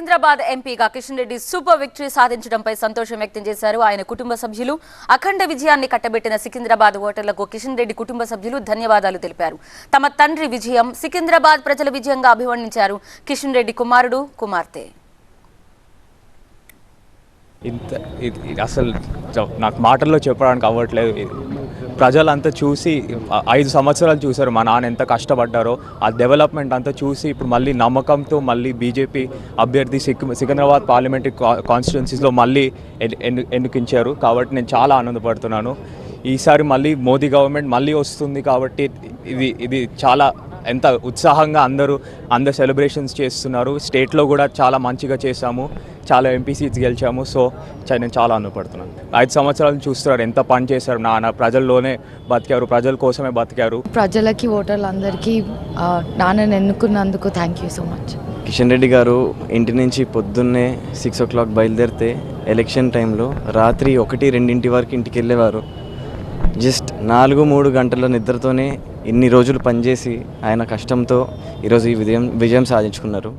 సికింద్రాబాద్ ఎంపీగా Kishan Reddy super victory సాధించడంపై సంతోషం వ్యక్తం చేశారు ఆయన కుటుంబ సభ్యులు. అఖండ విజయాన్ని కట్టబెట్టిన సికింద్రాబాద్ ఓటర్లకు కిషన్ రెడ్డి కుటుంబ సభ్యులు ధన్యవాదాలు తెలిపారు. తమ తండ్రి విజయం సికింద్రాబాద్ ప్రజల విజయంగా అభివర్ణించారు కిషన్ రెడ్డి కుమారుడు, కుమార్తె. అసలు నాకు మాటల్లో చెప్పడానికి అవ్వట్లేదు. ప్రజలంతా చూసి 5 సంవత్సరాలు చూశారు మా నాన్న ఎంత కష్టపడ్డారో. ఆ డెవలప్మెంట్ అంతా చూసి ఇప్పుడు మళ్ళీ నమ్మకంతో మళ్ళీ బీజేపీ అభ్యర్థి సికింద్రాబాద్ పార్లమెంటరీ కాన్స్టిట్యున్సీస్లో మళ్ళీ ఎన్నికించారు. కాబట్టి నేను చాలా ఆనందపడుతున్నాను. ఈసారి మళ్ళీ మోదీ గవర్నమెంట్ మళ్ళీ వస్తుంది కాబట్టి ఇది చాలా ఎంత ఉత్సాహంగా అందరూ సెలబ్రేషన్స్ చేస్తున్నారు. స్టేట్లో కూడా చాలా మంచిగా చేశాము, చాలా ఎంపీ సీట్స్ గెలిచాము. సో నేను చాలా ఆనందపడుతున్నాను. 5 సంవత్సరాలు చూస్తున్నారు ఎంత పని చేశారు నాన్న. ప్రజల్లోనే బతికారు, ప్రజల కోసమే బతికారు. ప్రజలకి ఓటర్లందరికీ నాన్నని ఎన్నుకున్నందుకు thank you so much. Kishan Reddy garu ఇంటి నుంచి పొద్దున్నే 6 o'clock బయలుదేరితే ఎలక్షన్ టైంలో రాత్రి 1-2 వరకు ఇంటికి వెళ్ళేవారు. జస్ట్ 4-3 గంటల నిద్రతోనే ఇన్ని రోజులు పనిచేసి ఆయన కష్టంతో ఈరోజు ఈ విజయం సాధించుకున్నారు.